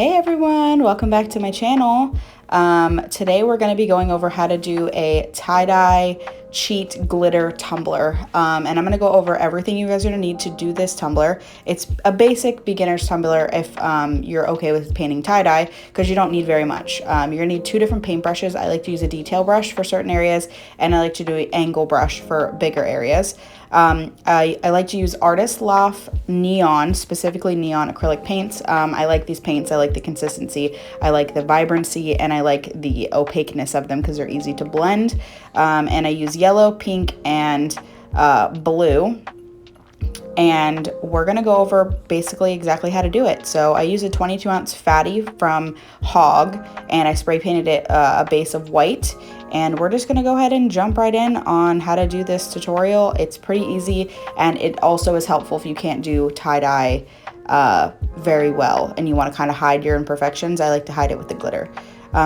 Hey everyone, welcome back to my channel. Today we're going to be going over how to do a tie-dye cheat glitter tumbler, and I'm going to go over everything you guys are going to need to do this tumbler. It's a basic beginner's tumbler if you're okay with painting tie-dye, because you don't need very much. You're going to need two different paint brushes. I like to use a detail brush for certain areas, and I like to do an angle brush for bigger areas. I like to use Artist Loft neon, specifically neon acrylic paints. I like these paints. I like the consistency. I like the vibrancy, and I like the opaqueness of them because they're easy to blend. And I use yellow, pink, and blue. And we're going to go over basically exactly how to do it. So I use a 22-ounce Fatty from Hog, and I spray painted it a base of white. And we're just going to go ahead and jump right in on how to do this tutorial. It's pretty easy, and it also is helpful if you can't do tie-dye very well and you want to kind of hide your imperfections. I like to hide it with the glitter.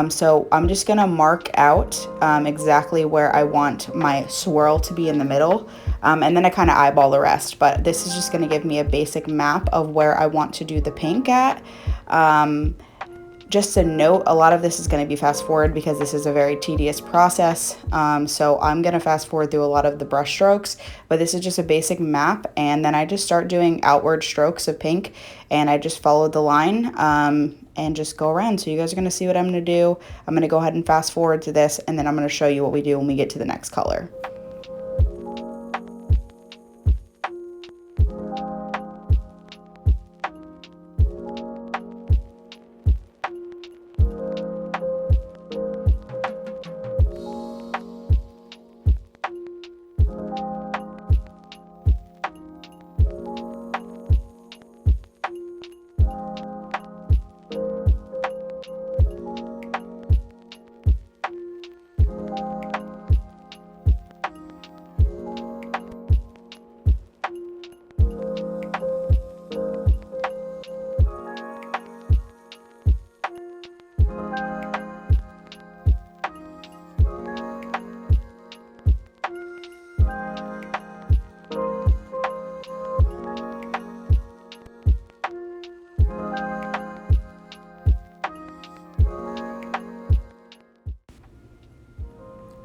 So I'm just going to mark out exactly where I want my swirl to be in the middle, and then I kind of eyeball the rest. But this is just going to give me a basic map of where I want to do the pink at. Just a note, a lot of this is going to be fast forward because this is a very tedious process. So I'm going to fast forward through a lot of the brush strokes, but this is just a basic map. And then I just start doing outward strokes of pink, and I just follow the line and just go around. So you guys are going to see what I'm going to do. I'm going to go ahead and fast forward to this, and then I'm going to show you what we do when we get to the next color.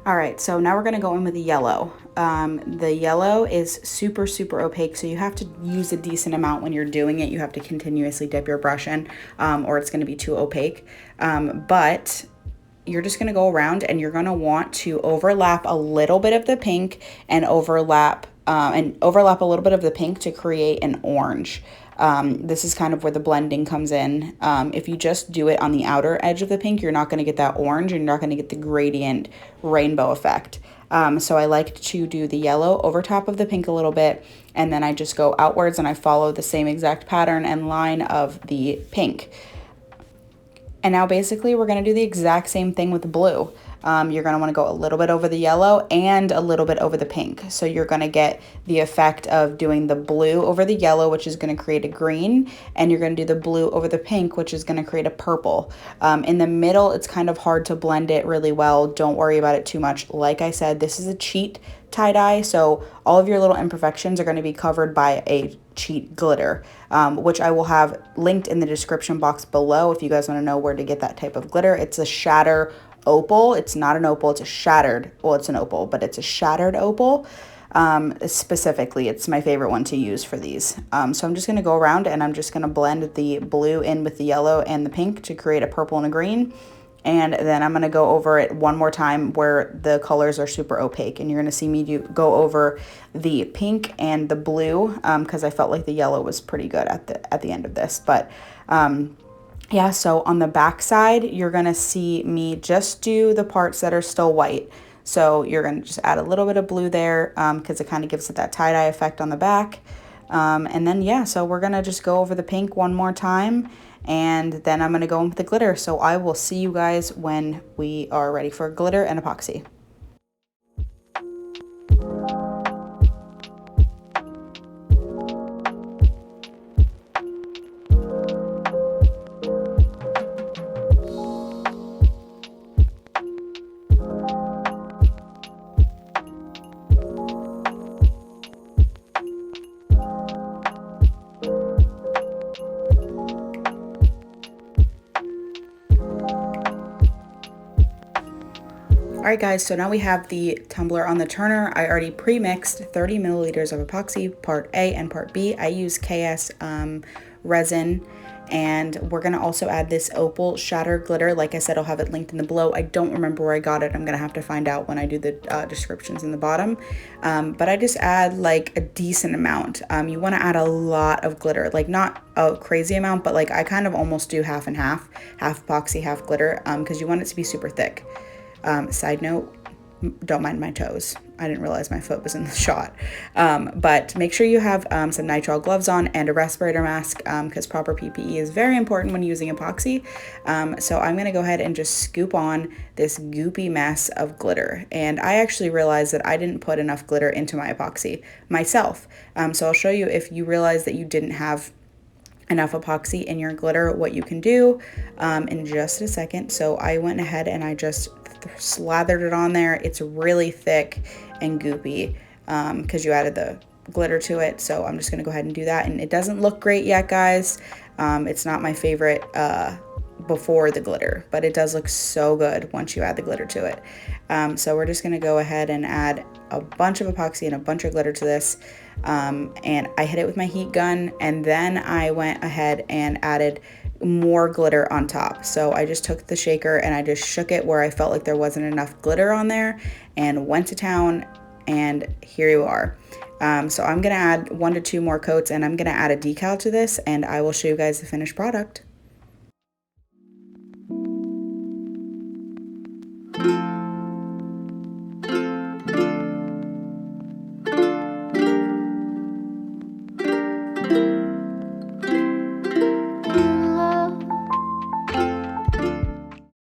All right, so now we're gonna go in with the yellow. The yellow is super opaque, so you have to use a decent amount when you're doing it. You have to continuously dip your brush in, or it's gonna be too opaque. But you're just gonna go around, and you're gonna want to overlap a little bit of the pink and overlap a little bit of the pink to create an orange. This is kind of where the blending comes in. If you just do it on the outer edge of the pink, you're not going to get that orange, and you're not going to get the gradient rainbow effect. So I like to do the yellow over top of the pink a little bit, and then I just go outwards and I follow the same exact pattern and line of the pink. And now basically we're going to do the exact same thing with the blue. You're going to want to go a little bit over the yellow and a little bit over the pink. So you're going to get the effect of doing the blue over the yellow, which is going to create a green, and you're going to do the blue over the pink, which is going to create a purple. In the middle, it's kind of hard to blend it really well. Don't worry about it too much. Like I said, this is a cheat tie-dye, so all of your little imperfections are going to be covered by a cheat glitter, which I will have linked in the description box below if you guys want to know where to get that type of glitter. It's a shatter opal. It's not an opal, it's a shattered, well, it's an opal, but it's a shattered opal. Specifically, it's my favorite one to use for these. So I'm just going to go around, and I'm just going to blend the blue in with the yellow and the pink to create a purple and a green. And then I'm going to go over it one more time where the colors are super opaque, and you're going to see me go over the pink and the blue, because I felt like the yellow was pretty good at the end of this. But yeah, so on the back side, you're going to see me just do the parts that are still white. So you're going to just add a little bit of blue there, because it kind of gives it that tie-dye effect on the back. And then, yeah, so we're going to just go over the pink one more time, and then I'm going to go in with the glitter. So I will see you guys when we are ready for glitter and epoxy. right, guys, so now we have the tumbler on the turner. I already pre-mixed 30 milliliters of epoxy, part A and part B. I use KS resin, and we're gonna also add this Opal shatter glitter. Like I said, I'll have it linked in the below. I don't remember where I got it. I'm gonna have to find out when I do the descriptions in the bottom. But I just add like a decent amount. You wanna add a lot of glitter, like not a crazy amount, but like I kind of almost do half and half epoxy, half glitter, because you want it to be super thick. Side note, don't mind my toes. I didn't realize my foot was in the shot. But make sure you have some nitrile gloves on and a respirator mask, because proper PPE is very important when using epoxy. So I'm gonna go ahead and just scoop on this goopy mess of glitter. And I actually realized that I didn't put enough glitter into my epoxy myself. So I'll show you, if you realize that you didn't have enough epoxy in your glitter, what you can do in just a second. So I went ahead and I just slathered it on there. It's really thick and goopy because you added the glitter to it. So I'm just gonna go ahead and do that. And it doesn't look great yet, guys. It's not my favorite before the glitter, but it does look so good once you add the glitter to it. So we're just gonna go ahead and add a bunch of epoxy and a bunch of glitter to this. And I hit it with my heat gun, and then I went ahead and added more glitter on top. So I just took the shaker and I just shook it where I felt like there wasn't enough glitter on there, and went to town, and here you are. So I'm gonna add 1 to 2 more coats, and I'm gonna add a decal to this, and I will show you guys the finished product.